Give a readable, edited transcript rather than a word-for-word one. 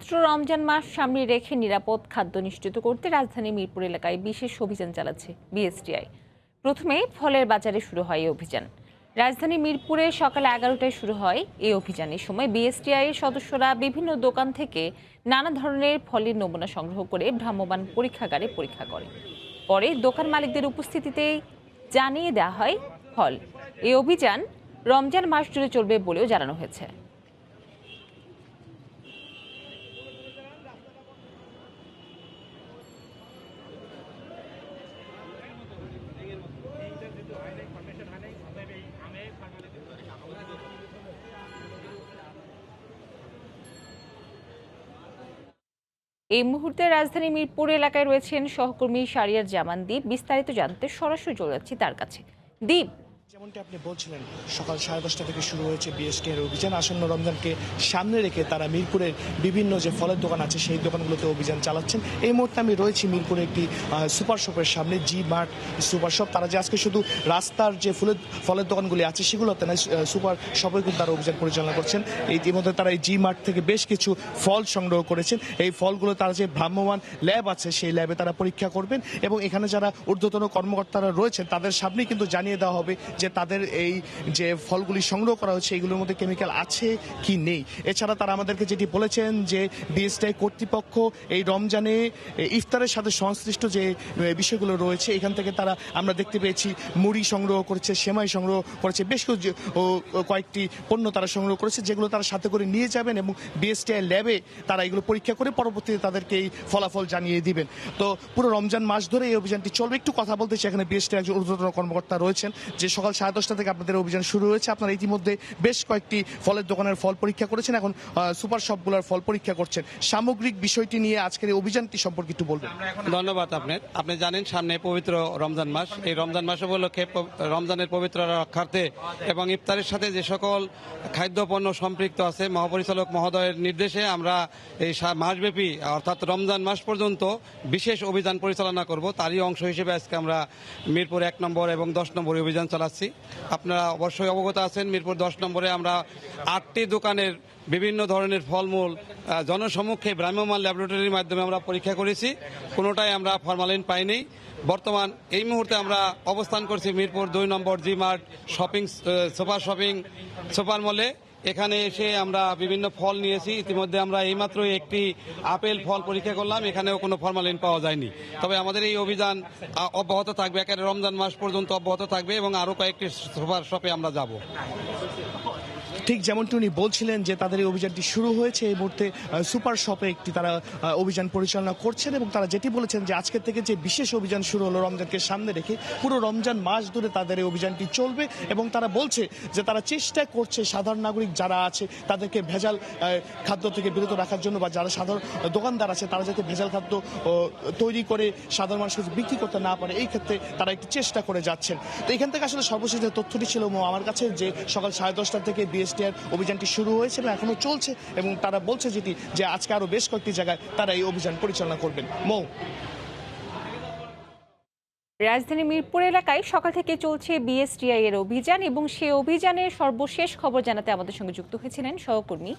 পবিত্র রমজান মাস সামনে রেখে নিরাপদ খাদ্য নিশ্চিত করতে রাজধানী মিরপুর এলাকায় বিশেষ অভিযান চালাচ্ছে বিএসটিআই। প্রথমে ফলের বাজারে শুরু হয় এই অভিযান। রাজধানী মিরপুরে সকাল 11টায় শুরু হয় এই অভিযানের সময় বিএসটিআই এর সদস্যরা বিভিন্ন দোকান থেকে নানা ধরনের ফলের নমুনা সংগ্রহ করে ভ্রাম্যমাণ পরীক্ষাগারে পরীক্ষা করে। পরে দোকান মালিকদের উপস্থিতিতে জানিয়ে দেওয়া হয় ফল। এই অভিযান রমজান মাস জুড়ে চলবে বলেও জানানো হয়েছে। এই মুহূর্তে রাজধানী মিরপুর এলাকায় রয়েছেন সহকর্মী শারিয়ার জামান দ্বীপ। বিস্তারিত জানতে সরাসরি চলে যাচ্ছি তার কাছে। দ্বীপ, যেমনটি আপনি বলছিলেন, সকাল 10:30 থেকে শুরু হয়েছে বিএসটি এর অভিযান। আসন্ন রমজানকে সামনে রেখে তারা মিরপুরের বিভিন্ন যে ফলের দোকান আছে সেই দোকানগুলোতে অভিযান চালাচ্ছেন। এই মুহূর্তে আমি রয়েছি মিরপুরে একটি সুপার শপের সামনে, জি মার্ট সুপার শপ। তারা যে আজকে শুধু রাস্তার যে ফলের দোকানগুলি আছে সেগুলোতে না, সুপার শপে কিন্তু তারা অভিযান পরিচালনা করছেন। ইতিমধ্যে তারা এই জি মার্ট থেকে বেশ কিছু ফল সংগ্রহ করেছেন। এই ফলগুলো তারা যে ভ্রাম্যমাণ ল্যাব আছে সেই ল্যাবে তারা পরীক্ষা করবেন এবং এখানে যারা ঊর্ধ্বতন কর্মকর্তারা রয়েছেন তাদের সামনেই কিন্তু জানিয়ে দেওয়া হবে যে তাদের এই যে ফলগুলি সংগ্রহ করা হচ্ছে এগুলোর মধ্যে কেমিক্যাল আছে কি নেই। এছাড়া তারা আমাদেরকে যেটি বলেছেন যে বিএসটিআই কর্তৃপক্ষ এই রমজানে ইফতারের সাথে সংশ্লিষ্ট যে বিষয়গুলো রয়েছে এখান থেকে তারা আমরা দেখতে পেয়েছি মুড়ি সংগ্রহ করেছে, সেমাই সংগ্রহ করেছে, বেশ কয়েকটি পণ্য তারা সংগ্রহ করেছে যেগুলো তারা সাথে করে নিয়ে যাবেন এবং বিএসটিআই ল্যাবে তারা এগুলো পরীক্ষা করে পরবর্তীতে তাদেরকে এই ফলাফল জানিয়ে দিবেন। তো পুরো রমজান মাস ধরে এই অভিযানটি চলবে। একটু কথা বলতে চাই, এখানে বিএসটিআই একজন ঊর্ধ্বতন কর্মকর্তা রয়েছেন। যে সকাল 10:30 থেকে আপনাদের অভিযান শুরু হয়েছে, আপনারা ইতিমধ্যে বেশ কয়েকটি ফলের দোকানের ফল পরীক্ষা করেছেন, এখন সুপার শপগুলোর ফল পরীক্ষা করছেন। সামগ্রিক বিষয়টি নিয়ে আজকের এই অভিযানটি সম্পর্কে একটু বলবেন। ধন্যবাদ। আপনি জানেন সামনে পবিত্র রমজান মাস। এই রমজান মাস উপলক্ষে রমজানের পবিত্র রক্ষার্থে এবং ইফতারের সাথে যে সকল খাদ্যপণ্য সম্পৃক্ত আছে মহাপরিচালক মহোদয়ের নির্দেশে আমরা এই মাসব্যাপী অর্থাৎ রমজান মাস পর্যন্ত বিশেষ অভিযান পরিচালনা করব। তারই অংশ হিসেবে আজকে আমরা মিরপুর 1 নম্বর এবং 10 নম্বরে অভিযান চালাচ্ছি। আপনারা অবশ্যই অবগত আছেন মিরপুর 10 নম্বরে আমরা 8টি দোকানের বিভিন্ন ধরনের ফলমূল জনসম্মুখে ভ্রাম্যমাণ ল্যাবরেটরির মাধ্যমে আমরা পরীক্ষা করেছি। কোনোটাই আমরা ফরমালিন পাইনি। বর্তমান এই মুহূর্তে আমরা অবস্থান করছি মিরপুর 2 নম্বর জি মার্ট সুপার মলে। এখানে এসে আমরা বিভিন্ন ফল নিয়েছি। ইতিমধ্যে আমরা এইমাত্র একটি আপেল ফল পরীক্ষা করলাম, এখানেও কোনো ফরমালিন পাওয়া যায়নি। তবে আমাদের এই অভিযান অব্যাহত থাকবে, একেবারে রমজান মাস পর্যন্ত অব্যাহত থাকবে এবং আরও কয়েকটি সুপার শপে আমরা যাব। ঠিক যেমনটি উনি বলছিলেন যে তাদের এই অভিযানটি শুরু হয়েছে, এই মুহূর্তে সুপার শপে একটি তারা অভিযান পরিচালনা করছেন এবং তারা যেটি বলেছেন যে আজকের থেকে যে বিশেষ অভিযান শুরু হলো রমজানকে সামনে রেখে পুরো রমজান মাস ধরে তাদের এই অভিযানটি চলবে এবং তারা বলছে যে তারা চেষ্টা করছে সাধারণ নাগরিক যারা আছে তাদেরকে ভেজাল খাদ্য থেকে বিরত রাখার জন্য, বা যারা সাধারণ দোকানদার আছে তারা যাতে ভেজাল খাদ্য তৈরি করে সাধারণ মানুষকে বিক্রি করতে না পারে এই ক্ষেত্রে তারা একটি চেষ্টা করে যাচ্ছেন। তো এখান থেকে আসলে সর্বশেষ যে তথ্যটি ছিল আমার কাছে যে সকাল 10:30 থেকে বিএসটিআই অভিযানটি শুরু হয়েছে এবং এখনো চলছে এবং তারা বলছে যেটি যে আজকে আরো বেশ কয়েকটি জায়গায় তারা এই অভিযান পরিচালনা করবেন। রাজধানী মিরপুর এলাকায় সকাল থেকে চলছে বিএসটিআই এর অভিযান এবং সেই অভিযানের সর্বশেষ খবর জানাতে আমাদের সঙ্গে যুক্ত হয়েছিলেন সহকর্মী